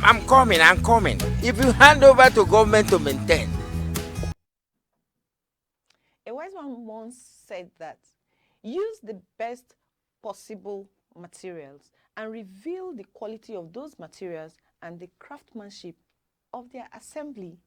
I'm coming. I'm coming. If you hand over to government to maintain. A wise man once said that use the best possible materials and reveal the quality of those materials and the craftsmanship of their assembly.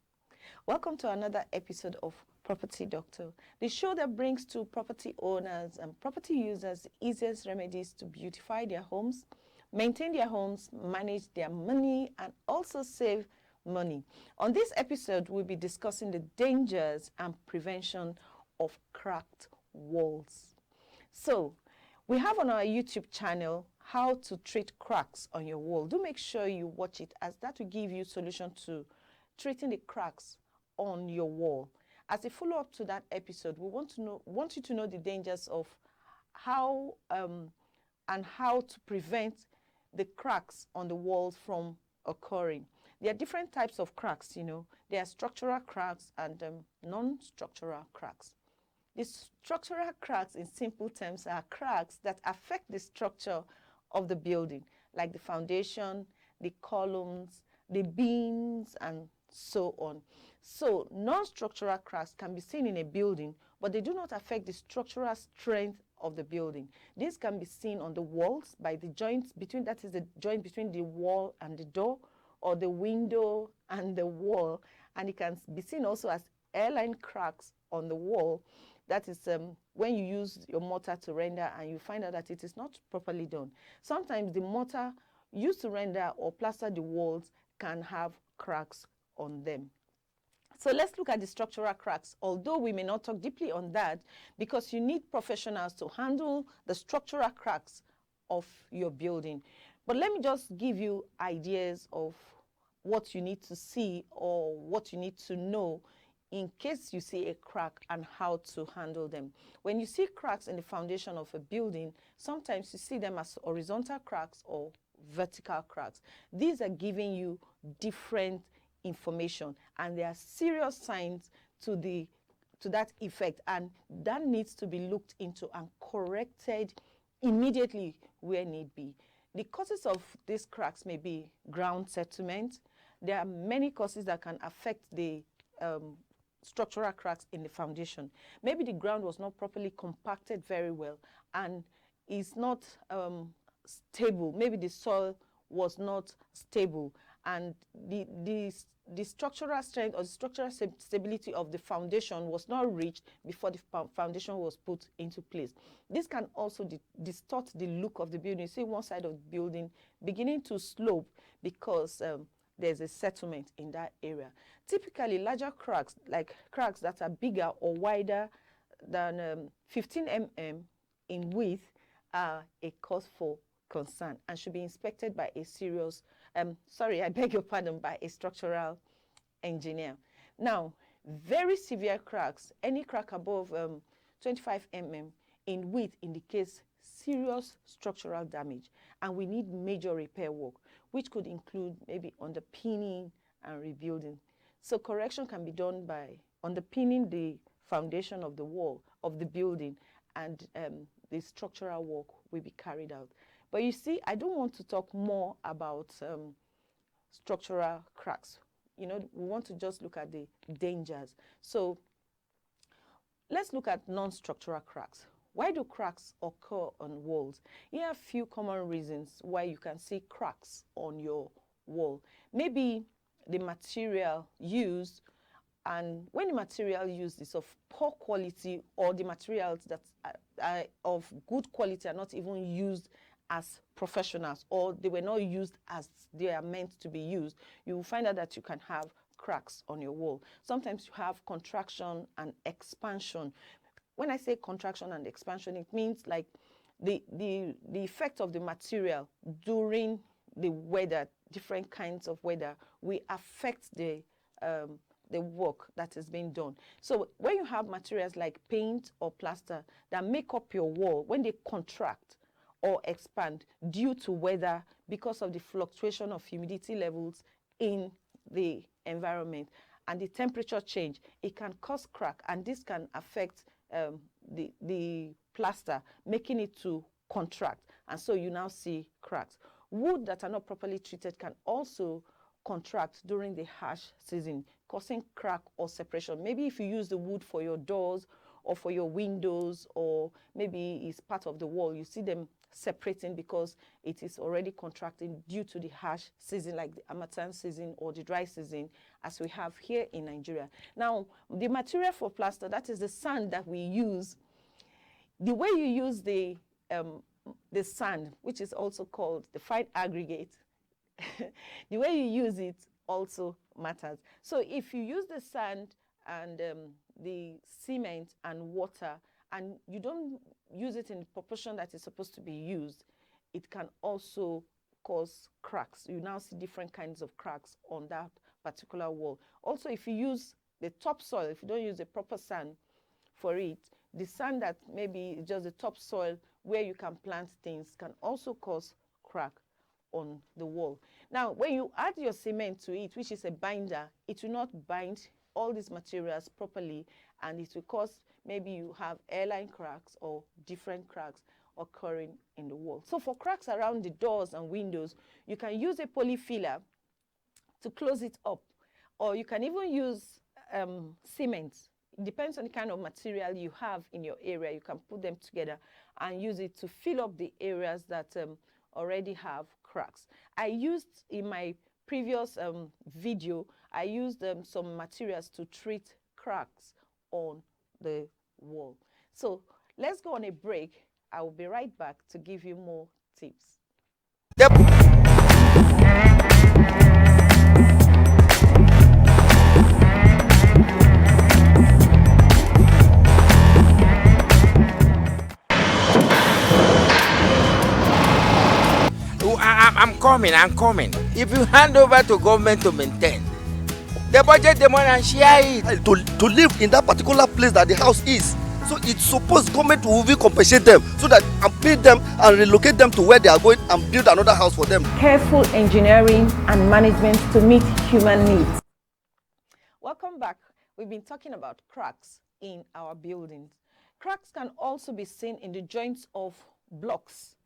Welcome to another episode of Property Doctor, the show that brings to property owners and property users the easiest remedies to beautify their homes, maintain their homes, manage their money, and also save money. On this episode, we'll be discussing the dangers and prevention of cracked walls. So, we have on our YouTube channel how to treat cracks on your wall. Do make sure you watch it, as that will give you solution to treating the cracks on your wall. As a follow-up to that episode, we want you to know the dangers of how and how to prevent the cracks on the walls from occurring. There are different types of cracks, There are structural cracks and non-structural cracks. The structural cracks, in simple terms, are cracks that affect the structure of the building, like the foundation, the columns, the beams, and so on. So non-structural cracks can be seen in a building, but they do not affect the structural strength of the building. This can be seen on the walls by the joints between, that is the joint between the wall and the door, or the window and the wall. And it can be seen also as airline cracks on the wall. That is when you use your mortar to render and you find out that it is not properly done. Sometimes the mortar used to render or plaster the walls can have cracks on them. So let's look at the structural cracks, although we may not talk deeply on that because you need professionals to handle the structural cracks of your building. But let me just give you ideas of what you need to see or what you need to know in case you see a crack and how to handle them. When you see cracks in the foundation of a building, sometimes you see them as horizontal cracks or vertical cracks. These are giving you different information, and there are serious signs to that effect, and that needs to be looked into and corrected immediately where need be. The causes of these cracks may be ground settlement. There are many causes that can affect the structural cracks in the foundation. Maybe the ground was not properly compacted very well and is not stable. Maybe the soil was not stable, and the structural strength or the structural stability of the foundation was not reached before the foundation was put into place. This can also distort the look of the building. You see one side of the building beginning to slope because there's a settlement in that area. Typically, larger cracks, like cracks that are bigger or wider than 15 mm in width, are a cause for concern and should be inspected by a serious, I beg your pardon, by a structural engineer. Now, very severe cracks, any crack above 25 mm in width indicates serious structural damage, and we need major repair work, which could include maybe underpinning and rebuilding. So correction can be done by underpinning the foundation of the wall of the building, and the structural work will be carried out. But you see, I don't want to talk more about structural cracks. We want to just look at the dangers. So let's look at non-structural cracks. Why do cracks occur on walls? Here are a few common reasons why you can see cracks on your wall. Maybe the material used, and when the material used is of poor quality, or the materials that are of good quality are not even used as professionals, or they were not used as they are meant to be used, you will find out that you can have cracks on your wall. Sometimes you have contraction and expansion. When I say contraction and expansion, it means like the effect of the material during the weather, different kinds of weather, will affect the work that is being done. So when you have materials like paint or plaster that make up your wall, when they contract or expand due to weather because of the fluctuation of humidity levels in the environment and the temperature change, it can cause crack, and this can affect the plaster, making it to contract, and so you now see cracks. Wood that are not properly treated can also contract during the harsh season, causing crack or separation. Maybe if you use the wood for your doors or for your windows, or maybe it's part of the wall, you see them separating because it is already contracting due to the harsh season, like the Harmattan season or the dry season, as we have here in Nigeria. Now, the material for plaster, that is the sand that we use. The way you use the sand, which is also called the fine aggregate, the way you use it also matters. So if you use the sand and the cement and water, and you don't use it in the proportion that is supposed to be used, it can also cause cracks. You now see different kinds of cracks on that particular wall. Also, if you use the topsoil, if you don't use the proper sand for it, the sand that maybe just the topsoil where you can plant things can also cause crack on the wall. Now, when you add your cement to it, which is a binder, it will not bind all these materials properly, and it will cause maybe you have airline cracks or different cracks occurring in the wall. So for cracks around the doors and windows, you can use a polyfiller to close it up, or you can even use cement. It depends on the kind of material you have in your area. You can put them together and use it to fill up the areas that already have cracks. I used in my previous video, I used some materials to treat cracks on the wall. So let's go on a break. I will be right back to give you more tips. Yep. I'm coming. If you hand over to government to maintain, they budget the money and share it. To live in that particular place that the house is. So it's supposed government will be compensate them so that and pay them and relocate them to where they are going and build another house for them. Careful engineering and management to meet human needs. Welcome back. We've been talking about cracks in our buildings. Cracks can also be seen in the joints of blocks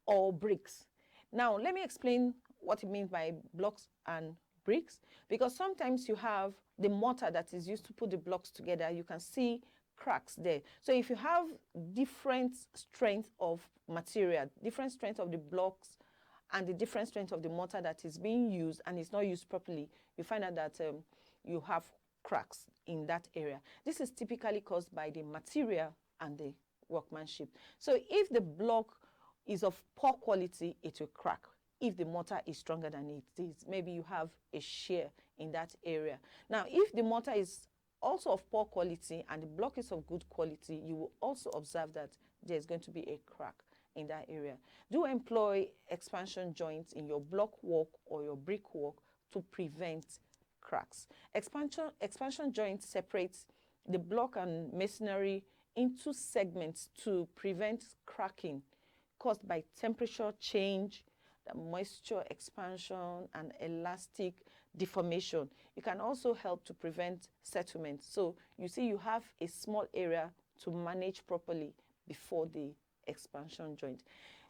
or bricks. Now, let me explain what it means by blocks and bricks, because sometimes you have the mortar that is used to put the blocks together. You can see cracks there. So if you have different strength of material, different strength of the blocks and the different strength of the mortar that is being used and is not used properly, you find out that you have cracks in that area. This is typically caused by the material and the workmanship. So if the block is of poor quality, it will crack. If the mortar is stronger than it is, maybe you have a shear in that area. Now, if the mortar is also of poor quality and the block is of good quality, you will also observe that there's going to be a crack in that area. Do employ expansion joints in your block work or your brick work to prevent cracks. Expansion joints separates the block and masonry into segments to prevent cracking caused by temperature change, the moisture expansion, and elastic deformation. It can also help to prevent settlement. So you see you have a small area to manage properly before the expansion joint.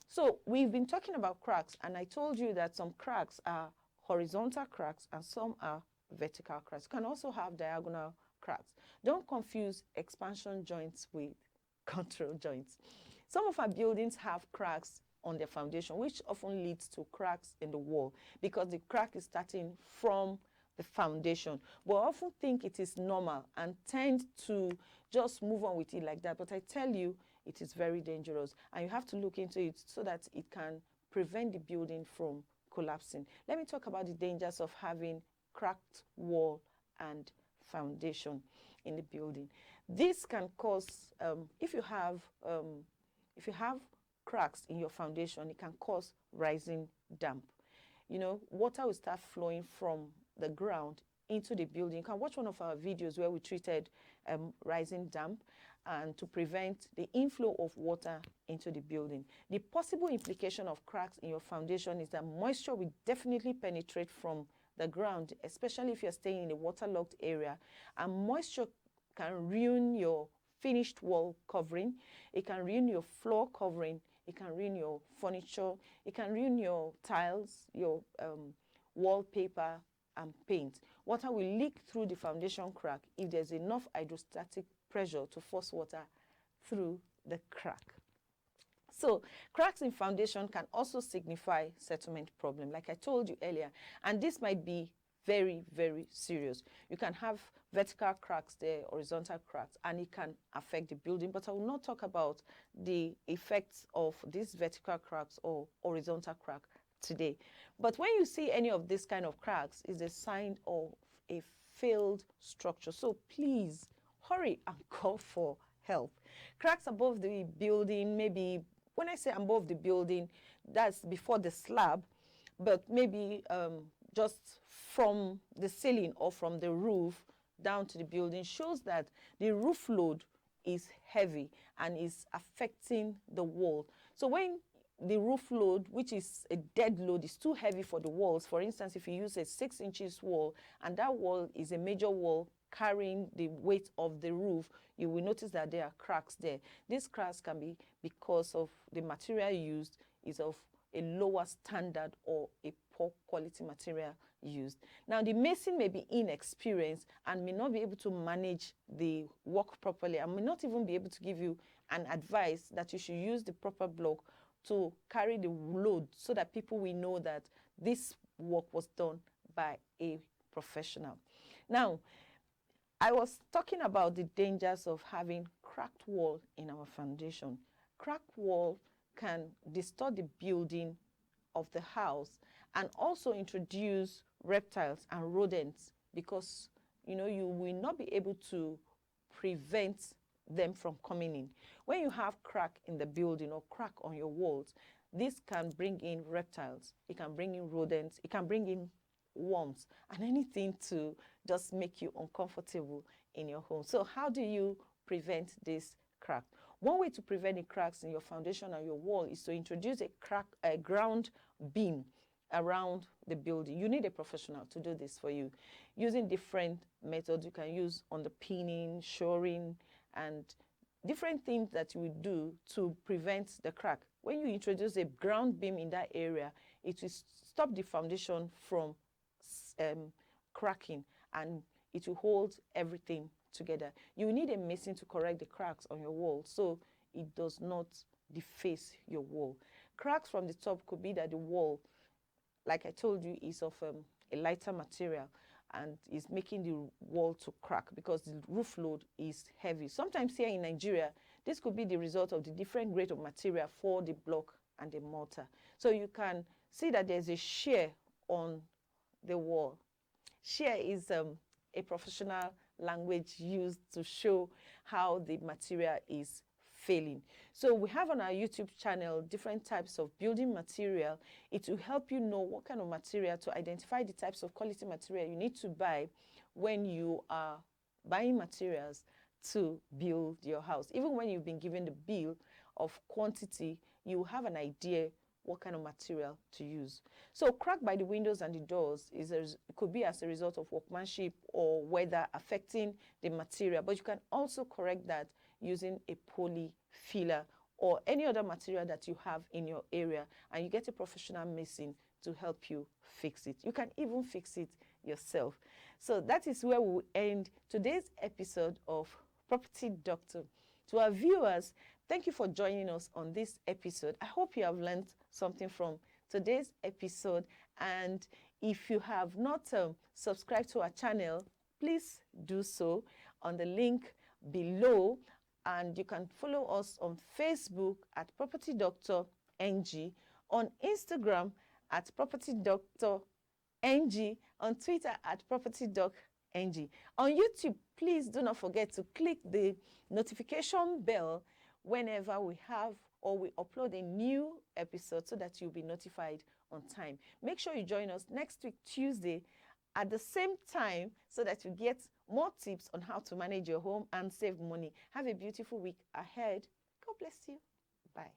So we've been talking about cracks, and I told you that some cracks are horizontal cracks and some are vertical cracks. You can also have diagonal cracks. Don't confuse expansion joints with control joints. Some of our buildings have cracks on their foundation, which often leads to cracks in the wall because the crack is starting from the foundation. But I often think it is normal and tend to just move on with it like that. But I tell you, it is very dangerous, and you have to look into it so that it can prevent the building from collapsing. Let me talk about the dangers of having cracked wall and foundation in the building. This can cause, if you have cracks in your foundation, it can cause rising damp. You know, water will start flowing from the ground into the building. You can watch one of our videos where we treated rising damp and to prevent the inflow of water into the building. The possible implication of cracks in your foundation is that moisture will definitely penetrate from the ground, especially if you're staying in a waterlogged area, and moisture can ruin your finished wall covering, it can ruin your floor covering, it can ruin your furniture, it can ruin your tiles, your wallpaper, and paint. Water will leak through the foundation crack if there's enough hydrostatic pressure to force water through the crack. So cracks in foundation can also signify settlement problem, like I told you earlier, and this might be very, very serious. You can have vertical cracks there, horizontal cracks, and it can affect the building, but I will not talk about the effects of these vertical cracks or horizontal crack today. But when you see any of this kind of cracks, it's a sign of a failed structure. So please hurry and call for help. Cracks above the building, maybe when I say above the building, that's before the slab, but maybe just from the ceiling or from the roof down to the building, shows that the roof load is heavy and is affecting the wall. So when the roof load, which is a dead load, is too heavy for the walls, for instance, if you use a 6 inches wall and that wall is a major wall carrying the weight of the roof, you will notice that there are cracks there. These cracks can be because of the material used is of a lower standard or a poor quality material used. Now, the mason may be inexperienced and may not be able to manage the work properly and may not even be able to give you an advice that you should use the proper block to carry the load so that people will know that this work was done by a professional. Now, I was talking about the dangers of having cracked wall in our foundation. Cracked wall can distort the building of the house and also introduce reptiles and rodents because you will not be able to prevent them from coming in. When you have crack in the building or crack on your walls, this can bring in reptiles, it can bring in rodents, it can bring in worms and anything to just make you uncomfortable in your home. So how do you prevent this crack? One way to prevent the cracks in your foundation or your wall is to introduce a ground beam around the building. You need a professional to do this for you. Using different methods, you can use underpinning, shoring, and different things that you will do to prevent the crack. When you introduce a ground beam in that area, it will stop the foundation from cracking and it will hold everything together. You need a mason to correct the cracks on your wall so it does not deface your wall. Cracks from the top could be that the wall, like I told you, is of a lighter material and is making the wall to crack because the roof load is heavy. Sometimes here in Nigeria, this could be the result of the different grade of material for the block and the mortar. So you can see that there's a shear on the wall. Shear is a professional language used to show how the material is failing. So we have on our YouTube channel different types of building material. It will help you know what kind of material to identify the types of quality material you need to buy when you are buying materials to build your house. Even when you've been given the bill of quantity, you have an idea what kind of material to use. So crack by the windows and the doors could be as a result of workmanship or weather affecting the material, but you can also correct that using a poly filler or any other material that you have in your area, and you get a professional mason to help you fix it. You can even fix it yourself. So that is where we will end today's episode of Property Doctor. To our viewers, thank you for joining us on this episode. I hope you have learned something from today's episode. And if you have not subscribed to our channel, please do so on the link below. And you can follow us on Facebook at Property Doctor NG, on Instagram at Property Doctor NG, on Twitter at Property Doc NG. On YouTube, please do not forget to click the notification bell whenever we have or we upload a new episode so that you'll be notified on time. Make sure you join us next week, Tuesday, at the same time so that you get more tips on how to manage your home and save money. Have a beautiful week ahead. God bless you. Bye.